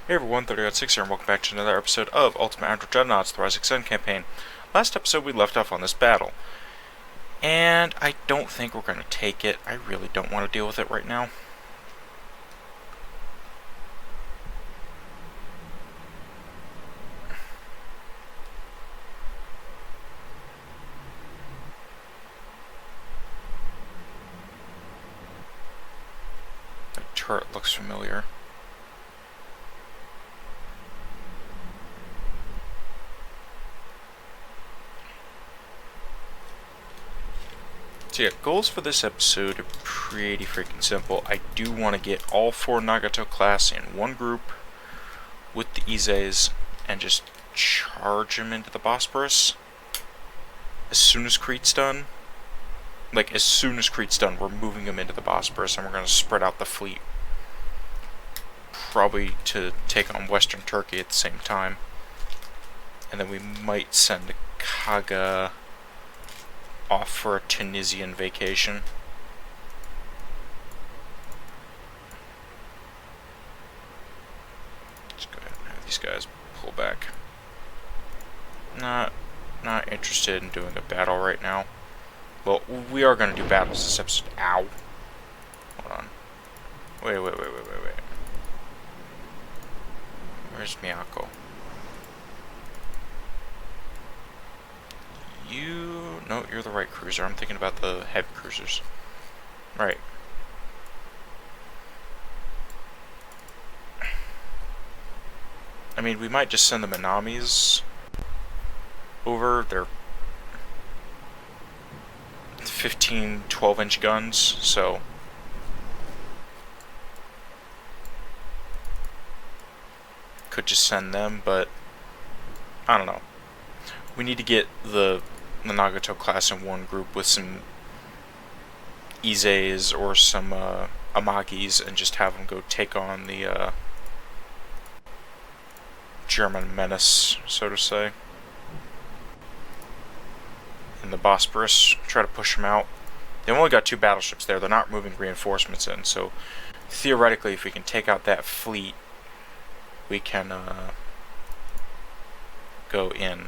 Hey everyone, 30.6 here, and welcome back to another episode of Admiral Dreadnoughts, the Rising Sun campaign. Last episode we left off on this battle, and I don't think we're going to take it. I really don't want to deal with it right now. The turret looks familiar. So yeah, goals for this episode are pretty freaking simple. I do want to get all 4 Nagato class in one group with the Izes and just charge them into the Bosporus as soon as Crete's done. Like, as soon as Crete's done, we're moving them into the Bosporus and we're going to spread out the fleet. Probably to take on Western Turkey at the same time. And then we might send Kaga off for a Tunisian vacation. Let's go ahead and have these guys pull back. Not interested in doing a battle right now. Well, we are going to do battles this episode. Ow. Hold on. Wait. Where's Miyako? No, you're the right cruiser. I'm thinking about the heavy cruisers. Right. I mean, we might just send the Minamis over. They're 15, 12-inch guns, so could just send them, but I don't know. We need to get the Nagato class in one group with some Izes or some Amagis and just have them go take on the German menace, so to say. In the Bosporus, try to push them out. They've only got 2 battleships there. They're not moving reinforcements in, so theoretically, if we can take out that fleet, we can go in.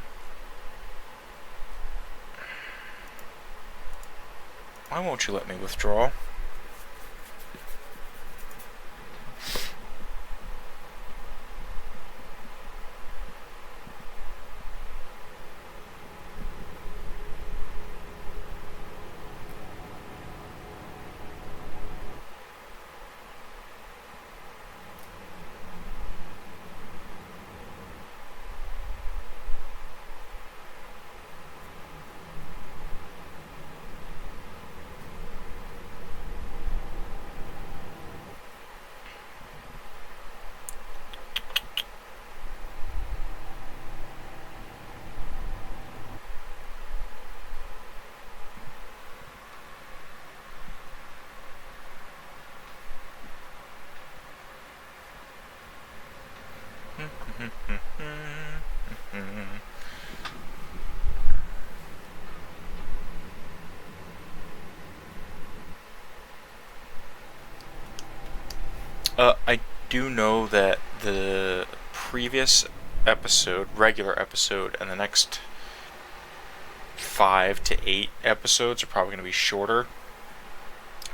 Why won't you let me withdraw? I do know that the previous episode, regular episode, and the next 5 to 8 episodes are probably going to be shorter.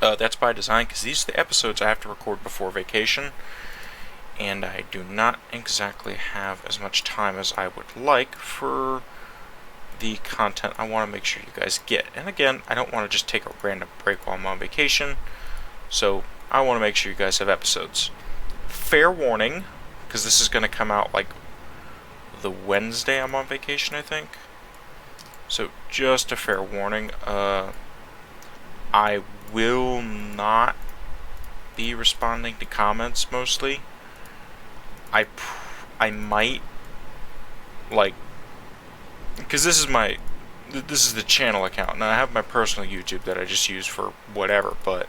That's by design, because these are the episodes I have to record before vacation, and I do not exactly have as much time as I would like for the content I want to make sure you guys get. And again, I don't want to just take a random break while I'm on vacation, so I want to make sure you guys have episodes. Fair warning, because this is going to come out like the Wednesday I'm on vacation, I think. So just a fair warning. I will not be responding to comments mostly. I might, like, because this is the channel account, and I have my personal YouTube that I just use for whatever, but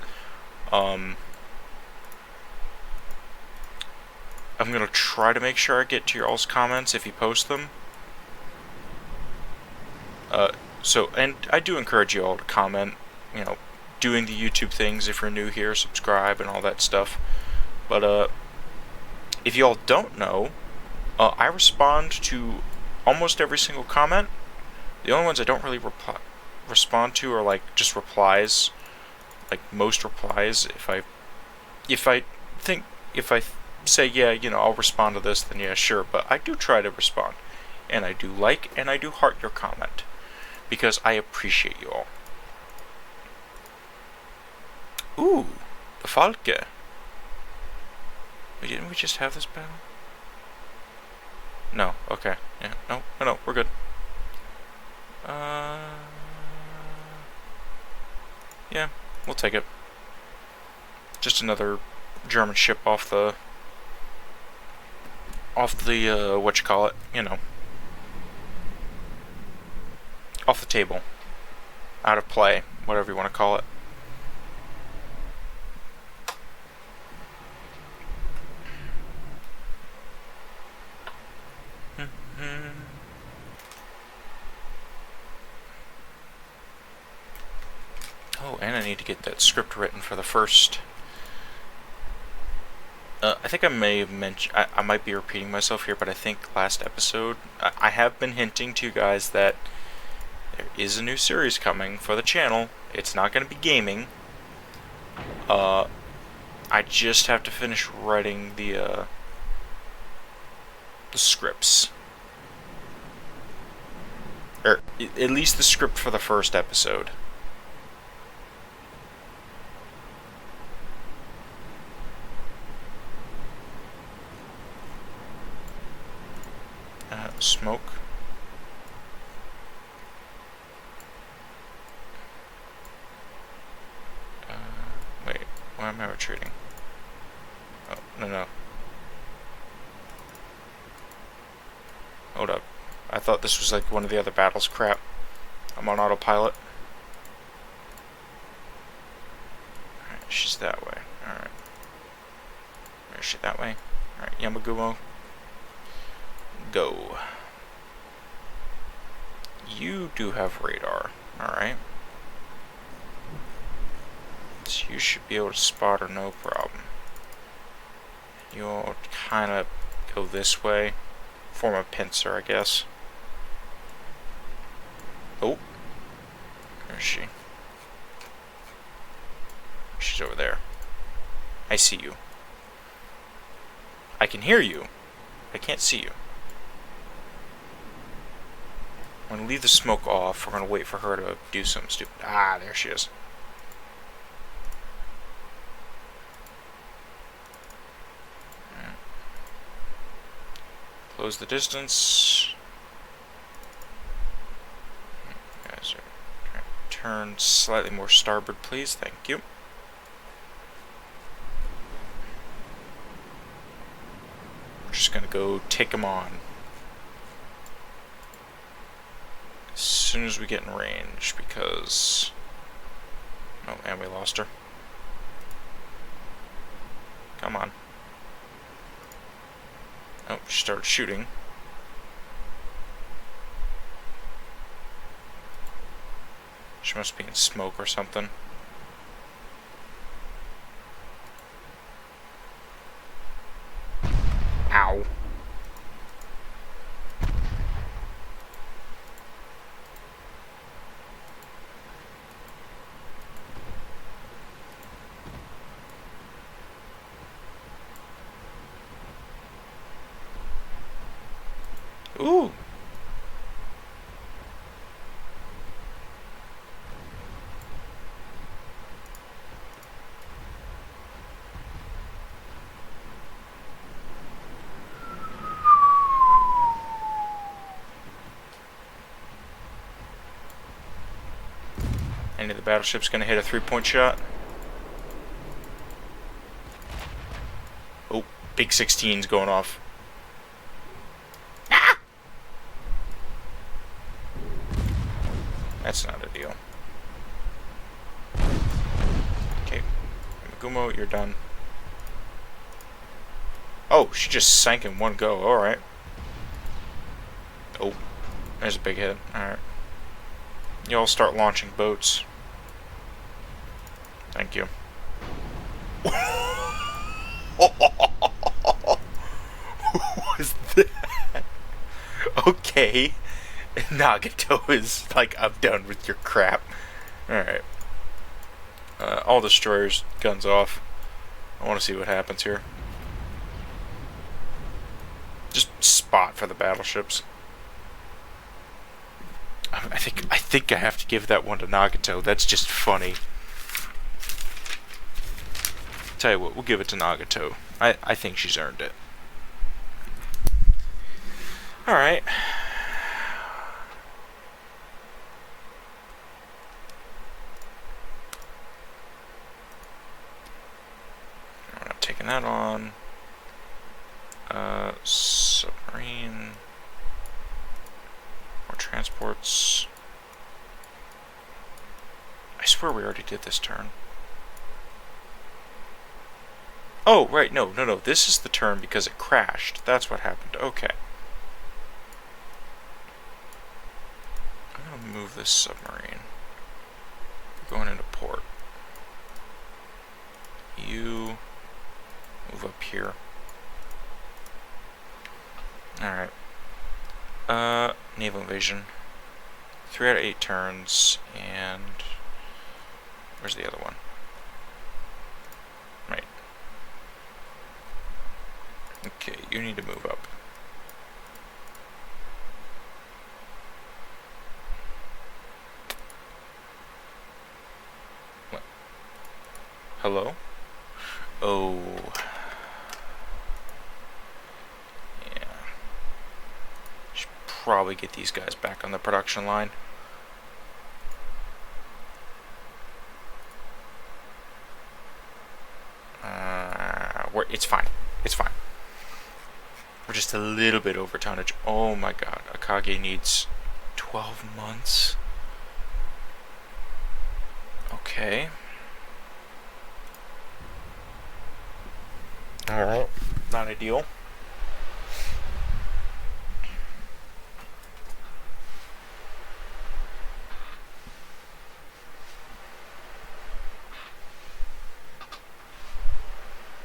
I'm gonna try to make sure I get to your all's comments if you post them. And I do encourage you all to comment, doing the YouTube things if you're new here, subscribe and all that stuff. But if y'all don't know, I respond to almost every single comment. The only ones I don't really respond to are like just replies, like most replies. If I say yeah, you know, I'll respond to this, then yeah, sure. But I do try to respond, and I do like and I do heart your comment because I appreciate you all. Ooh, the Falke. Wait, didn't we just have this battle? No. Okay. Yeah. No. We're good. Yeah, we'll take it. Just another German ship off the what you call it, you know, off the table, out of play, whatever you want to call it. Oh, and I need to get that script written for the first. I think I may have mentioned. I might be repeating myself here, but I think last episode I have been hinting to you guys that there is a new series coming for the channel. It's not going to be gaming. I just have to finish writing the scripts, or at least the script for the first episode. Smoke. Wait, why am I retreating? Oh, no. Hold up. I thought this was like one of the other battles. Crap. I'm on autopilot. Alright, she's that way. Alright. Where is she? That way? Alright, Yamagumo. Go. You do have radar. Alright. So you should be able to spot her no problem. You'll kind of go this way. Form a pincer, I guess. Oh. Where is she? She's over there. I see you. I can hear you. I can't see you. I'm going to leave the smoke off. We're going to wait for her to do something stupid. Ah, there she is. Right. Close the distance. You guys are trying to turn slightly more starboard, please. Thank you. We're just going to go take them on. As soon as we get in range, because... Oh, and we lost her. Come on. Oh, she started shooting. She must be in smoke or something. Ow. Ooh. Any of the battleships gonna hit a 3-point shot? Oh, big 16's going off. That's not a deal. Okay, Magumo, you're done. Oh, she just sank in one go. Alright. Oh, there's a big hit. Alright. Y'all start launching boats. Thank you. Okay. Nagato is like, I'm done with your crap. Alright. All destroyers, guns off. I want to see what happens here. Just spot for the battleships. I think I have to give that one to Nagato. That's just funny. Tell you what, we'll give it to Nagato. I think she's earned it. Alright. We're not taking that on. Submarine. More transports. I swear we already did this turn. Oh, right, no. This is the turn because it crashed. That's what happened. Okay. I'm going to move this submarine. We're going into port. You move up here. Alright. Naval invasion. 3 out of 8 turns, and where's the other one? Right. Okay, you need to move up. What? Hello? Oh. Probably get these guys back on the production line. It's fine. It's fine. We're just a little bit over tonnage. Oh my god. Akage needs 12 months. Okay. Alright. Not ideal.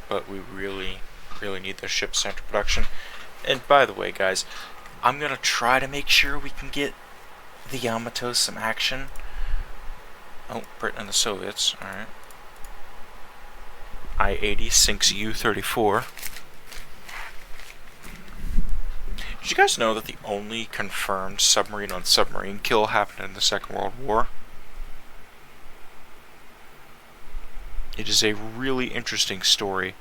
But we really need the ship center production. And by the way, guys, I'm gonna try to make sure we can get the Yamato some action. Oh, Britain and the Soviets. Alright. I-80 sinks U-34. Did you guys know that the only confirmed submarine-on-submarine kill happened in the Second World War? It is a really interesting story.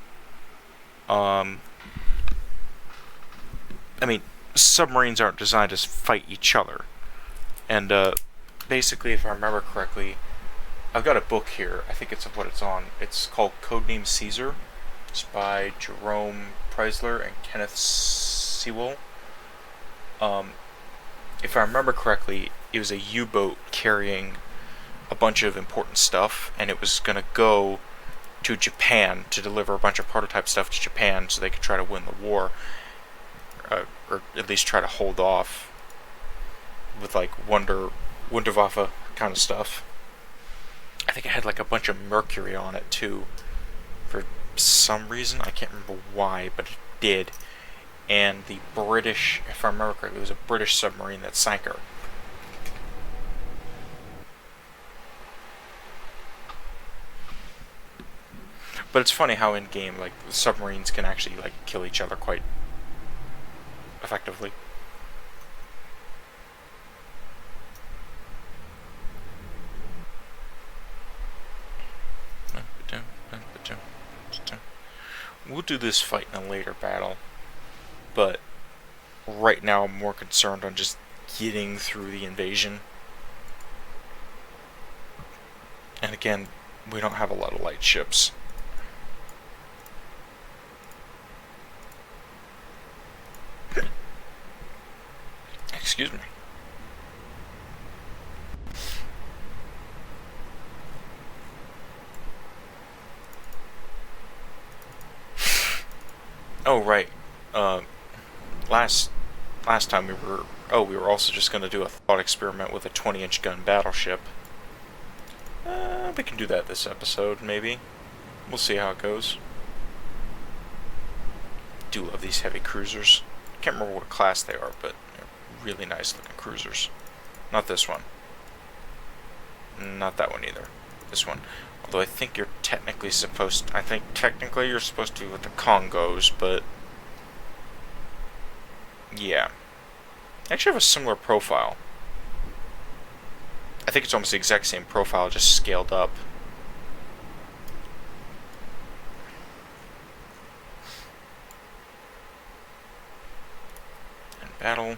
I mean, submarines aren't designed to fight each other. And, basically, if I remember correctly, I've got a book here. I think it's what it's on. It's called Codename Caesar. It's by Jerome Preisler and Kenneth Sewell. If I remember correctly, it was a U-boat carrying a bunch of important stuff, and it was going to go to Japan to deliver a bunch of prototype stuff to Japan so they could try to win the war, or at least try to hold off with like Wunderwaffe kind of stuff. I think it had like a bunch of mercury on it too, for some reason. I can't remember why, but it did. And the British, if I remember correctly, it was a British submarine that sank her. But it's funny how in game, like, the submarines can actually like kill each other quite effectively. We'll do this fight in a later battle, but right now I'm more concerned on just getting through the invasion. And again, we don't have a lot of light ships. Excuse me. Oh right. Last time we were also just going to do a thought experiment with a 20-inch gun battleship. We can do that this episode, maybe. We'll see how it goes. Do love these heavy cruisers. Can't remember what class they are, but they're really nice looking cruisers. Not this one. Not that one either. This one. Although I think you're technically supposed... I think technically you're supposed to be with the Congos, but... yeah. They actually have a similar profile. I think it's almost the exact same profile, just scaled up. And battle.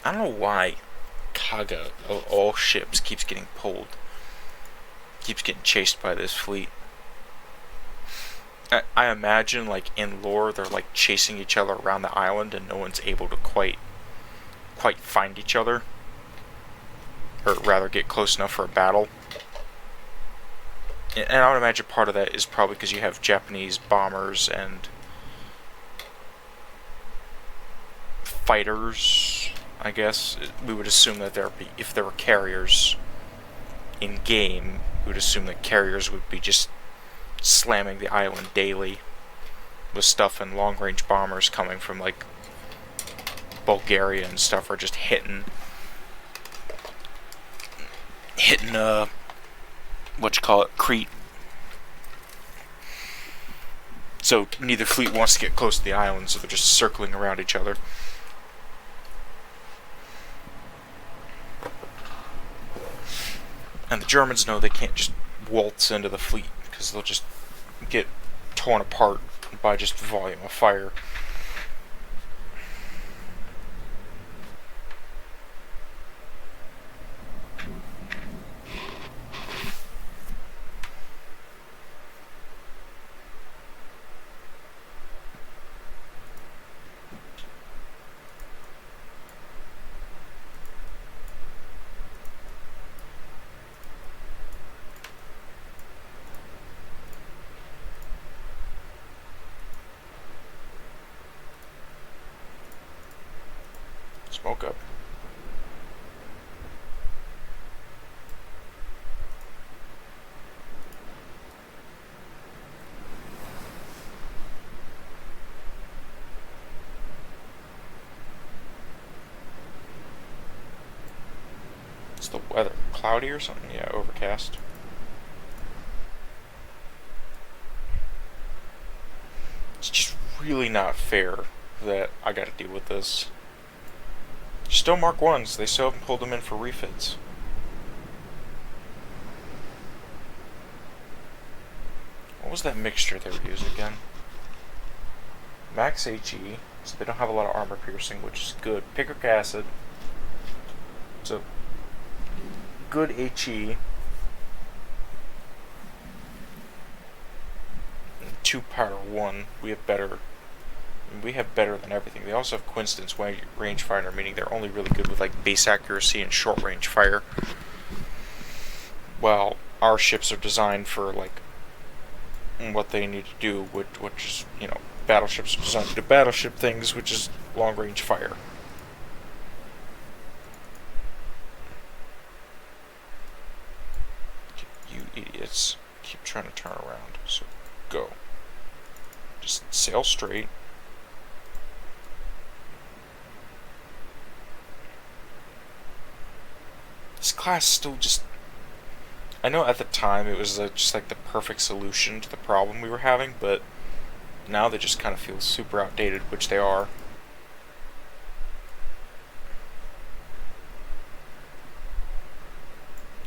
I don't know why Kaga, of all ships, keeps getting pulled. Keeps getting chased by this fleet. I imagine, like, in lore, they're, like, chasing each other around the island and no one's able to quite find each other. Or rather, get close enough for a battle. And I would imagine part of that is probably because you have Japanese bombers and fighters, I guess. We would assume that if there were carriers in game, we would assume that carriers would be just slamming the island daily with stuff, and long-range bombers coming from, like, Bulgaria and stuff are just hitting Crete. So neither fleet wants to get close to the island, so they're just circling around each other. And the Germans know they can't just waltz into the fleet, because they'll just get torn apart by just volume of fire. Smoke up. Is the weather cloudy or something? Yeah, overcast. It's just really not fair that I gotta deal with this. Still Mark 1s, they still haven't pulled them in for refits. What was that mixture they were using again? Max HE, so they don't have a lot of armor piercing, which is good. Picric acid, so good HE. And 2 powder 1, we have better than everything. They also have Quinston's rangefinder, meaning they're only really good with, like, base accuracy and short range fire. While our ships are designed for, like, what they need to do, which is, you know, battleships are designed to do battleship things, which is long range fire. You idiots keep trying to turn around, so go. Just sail straight. This class still just... I know at the time it was just like the perfect solution to the problem we were having, but now they just kind of feel super outdated, which they are.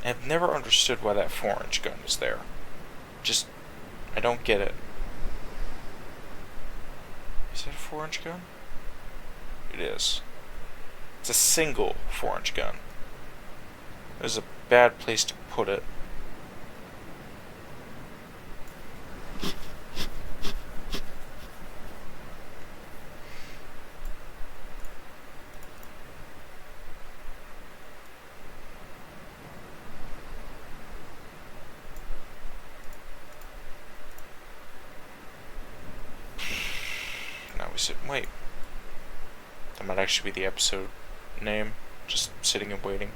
I've never understood why that 4-inch gun was there. Just, I don't get it. Is that a 4-inch gun? It is. It's a single 4-inch gun. There's a bad place to put it. Now we sit and wait. That might actually be the episode name. Just sitting and waiting.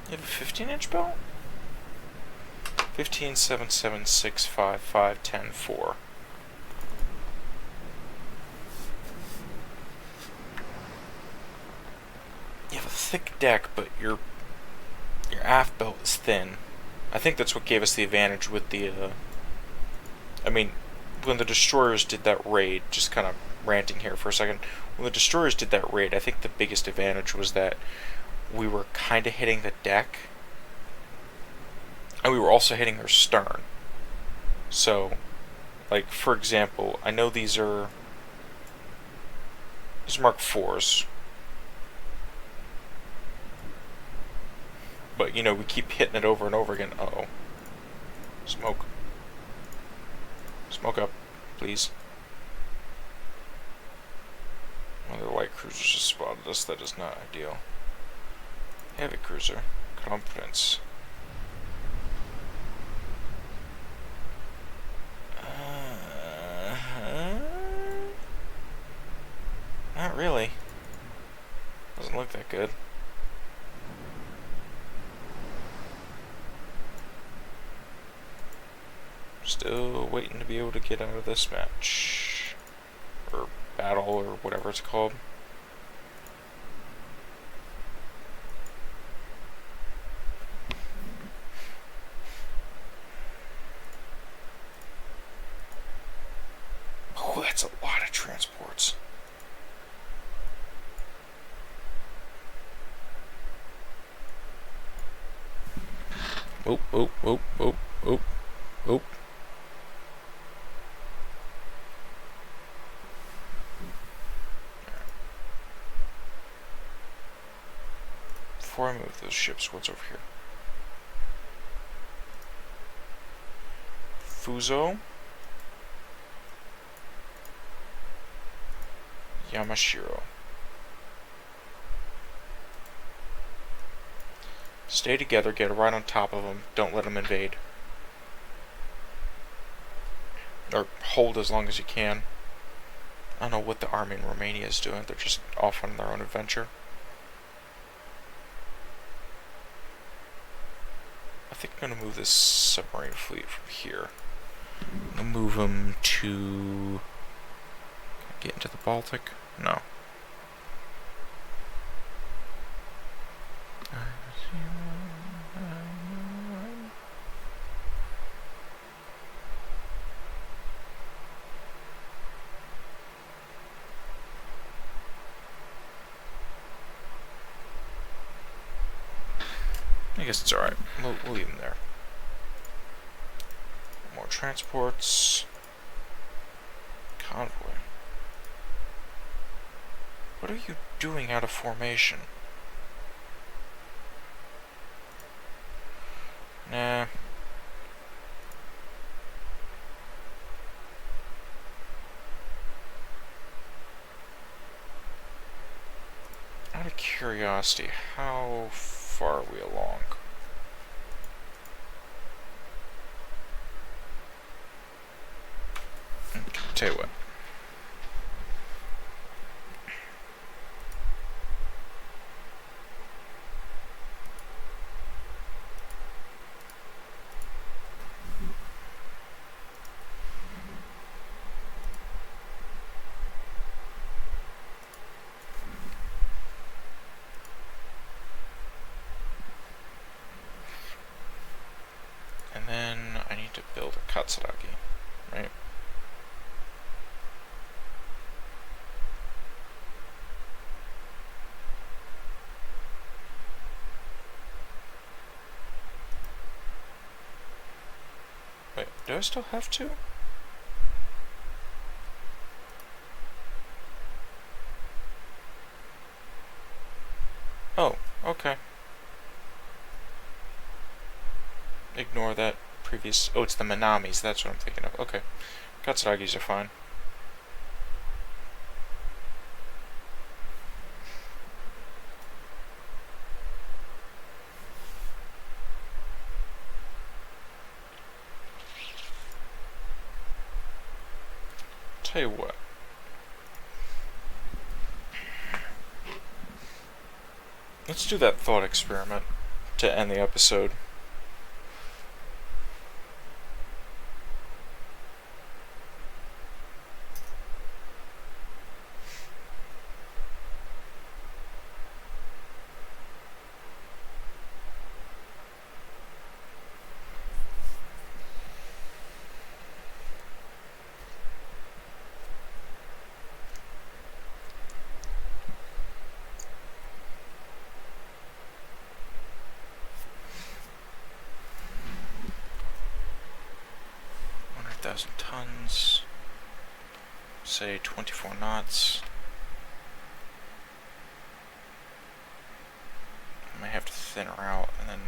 You have a 15-inch belt? 15, 7, 7, 6, 5, 5, 10, 4. You have a thick deck, but your aft belt is thin. I think that's what gave us the advantage with the, I mean, when the destroyers did that raid, just kind of ranting here for a second, when the destroyers did that raid, I think the biggest advantage was that we were kind of hitting the deck, and we were also hitting their stern. So, like, for example, I know these are Mark IVs, but, you know, we keep hitting it over and over again. Uh-oh. Smoke. Smoke up, please. One of the light cruisers just spotted us. That is not ideal. Heavy cruiser. Confidence. Not really. Doesn't look that good. Still waiting to be able to get out of this match. Or battle, or whatever it's called. Oh, that's a lot of transports. Oh, oh, oh, oh, oh, oh. Before I move those ships, what's over here? Fuso. Yamashiro. Stay together, get right on top of them, don't let them invade. Or hold as long as you can. I don't know what the army in Romania is doing, they're just off on their own adventure. I think I'm going to move this submarine fleet from here. I'm going to move them to... get into the Baltic? No. I guess it's alright. We'll leave them there. More transports. Convoy. What are you doing out of formation? Nah. Out of curiosity, how far are we along? Tell you what. And then I need to build a Katsuragi, right? Wait, do I still have to? Oh, okay. Ignore that previous... Oh, it's the Manamis, that's what I'm thinking of. Okay. Katsuragis are fine. Tell you what. Let's do that thought experiment. to end the episode. Tons, say 24 knots. I might have to thin her out and then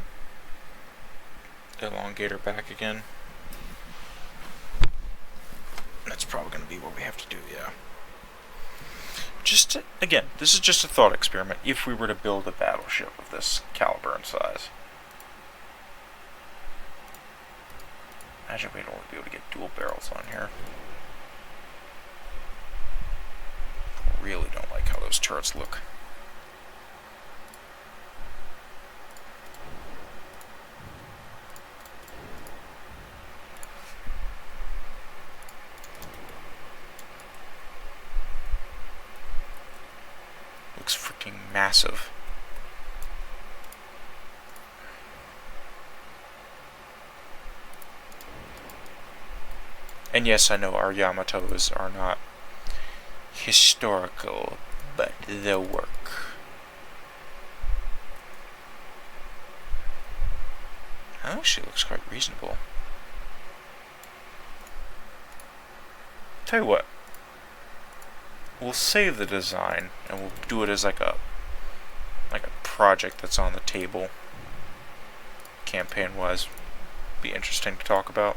elongate her back again. That's probably going to be what we have to do, yeah. Again, this is just a thought experiment if we were to build a battleship of this caliber and size. Imagine we'd only be able to get dual barrels on here. Really don't like how those turrets look. Looks freaking massive. And yes, I know our Yamatos are not historical, but they'll work. That actually looks quite reasonable. Tell you what, we'll save the design and we'll do it as like a project that's on the table, campaign-wise. Be interesting to talk about.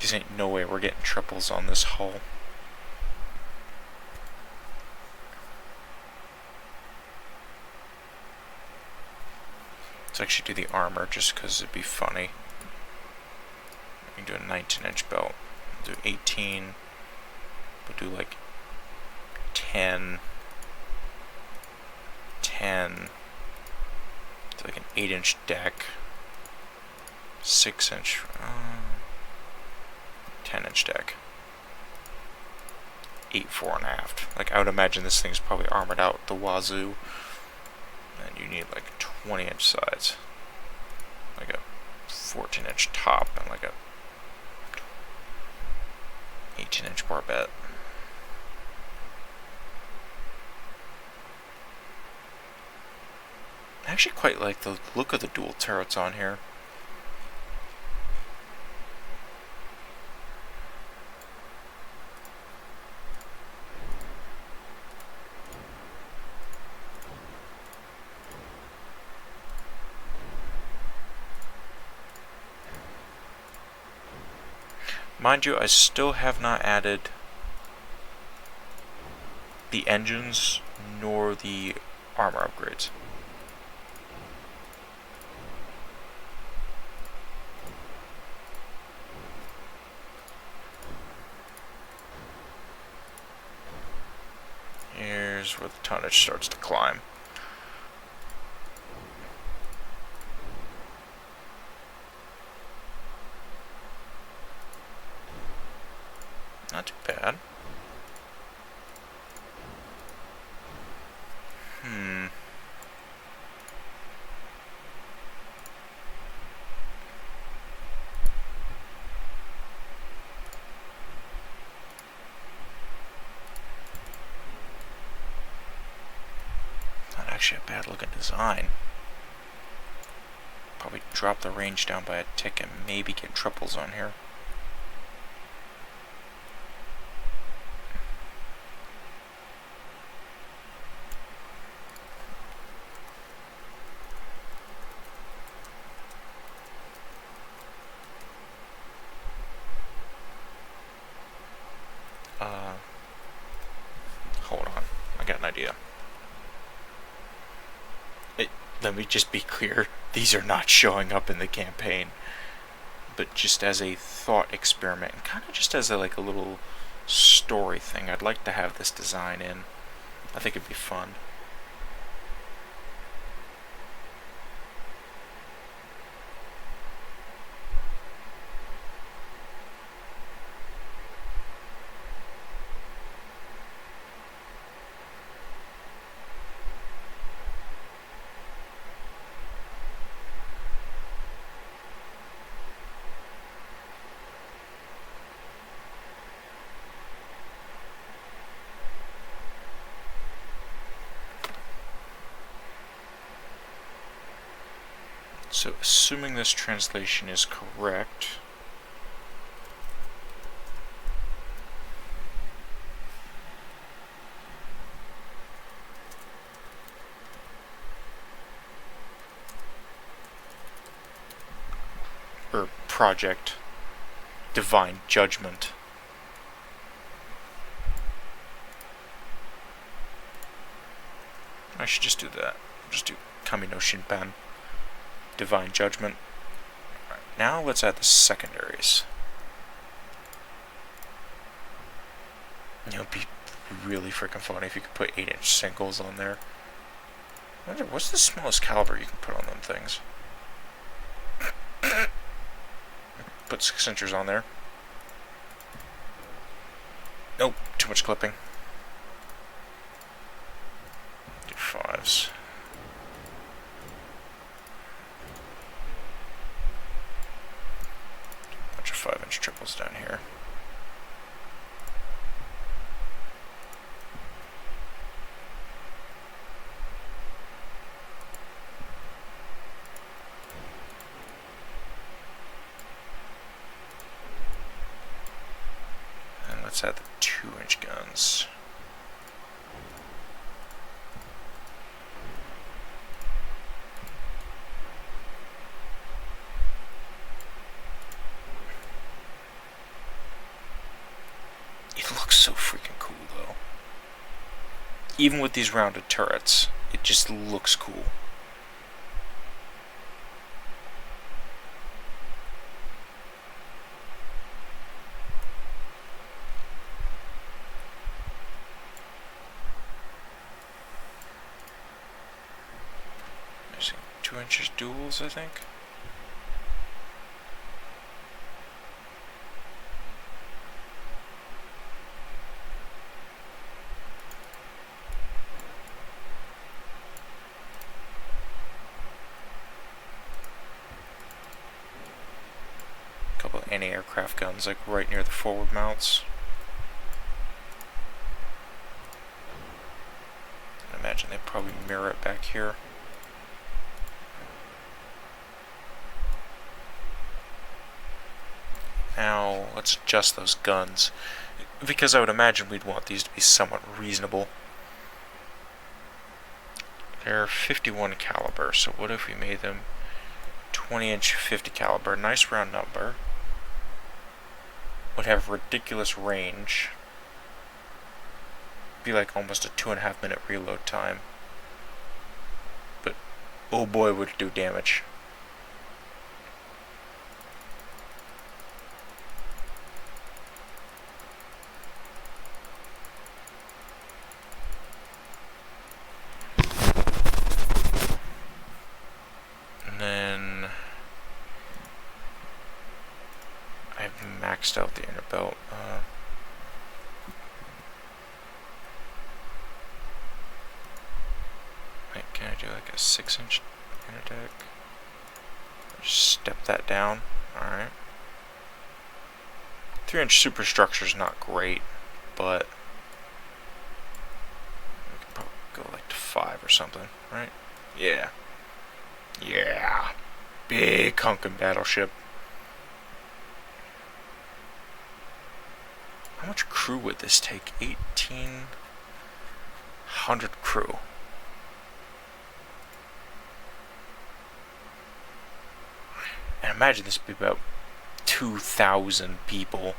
There ain't no way we're getting triples on this hull. Let's actually do the armor just because it'd be funny. We can do a 19-inch belt. We'll do 18. We'll do like 10. 10. Do like an 8-inch deck. 6-inch. 10-inch deck. 8 fore and aft. Like, I would imagine this thing's probably armored out the wazoo. And you need like 20-inch sides. Like a 14-inch top and like a 18-inch barbette. I actually quite like the look of the dual turrets on here. Mind you, I still have not added the engines nor the armor upgrades. Here's where the tonnage starts to climb. Not too bad. Not actually a bad looking design. Probably drop the range down by a tick and maybe get triples on here. idea. Let me just be clear, these are not showing up in the campaign, but just as a thought experiment, and kind of just as a little story thing, I'd like to have this design in. I think it'd be fun. So, assuming this translation is correct, or Project Divine Judgment. I should just do that. Just do Kami no Shinpan. Divine Judgment. Right, now let's add the secondaries. It would be really freaking funny if you could put 8-inch singles on there. I wonder, what's the smallest caliber you can put on them things? Put 6-inchers on there. Nope, too much clipping. Do 5s. Bunch of 5-inch triples down here. And let's add the 2-inch guns. So freaking cool though. Even with these rounded turrets, it just looks cool. There's 2-inch duels, I think. Anti-aircraft guns, like right near the forward mounts. I imagine they probably mirror it back here. Now, let's adjust those guns, because I would imagine we'd want these to be somewhat reasonable. They're 51 caliber, so what if we made them 20-inch 50 caliber? Nice round number. Would have ridiculous range. Be like almost a 2.5 minute reload time. But oh boy, would it do damage. And then I've maxed out the inner belt. Wait, can I do like a 6-inch inner deck? Just step that down. Alright. 3-inch superstructure is not great, but we could probably go like to 5 or something, right? Yeah. Yeah. Big hunkin' battleship. How much crew would this take? 1,800 crew. And imagine this would be about 2,000 people.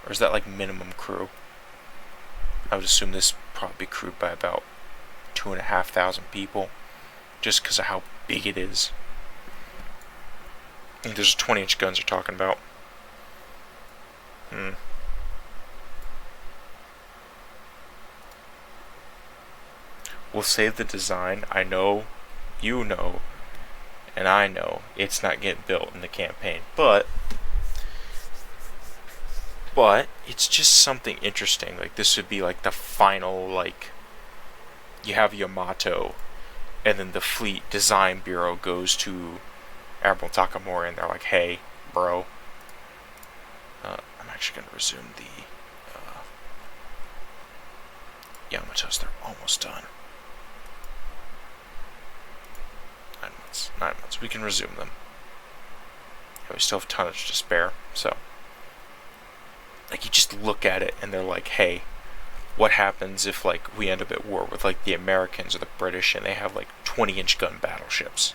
Or is that like minimum crew? I would assume this would probably be crewed by about 2,500 people, just because of how big it is. I think there's 20-inch guns they're talking about. We'll save the design. I know, you know, and I know it's not getting built in the campaign, but it's just something interesting. Like, this would be like the final, like, you have Yamato, and then the Fleet Design Bureau goes to Admiral Takamori, and they're like, hey, bro, I'm actually going to resume the Yamatos. They're almost done. 9 months. 9 months. We can resume them. Yeah, we still have tonnage to spare, so. Like, you just look at it, and they're like, hey, what happens if, like, we end up at war with, like, the Americans or the British, and they have, like, 20-inch gun battleships?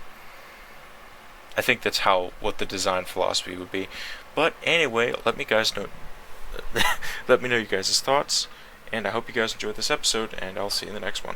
I think that's what the design philosophy would be. But anyway, let me know your guys' thoughts, and I hope you guys enjoyed this episode, and I'll see you in the next one.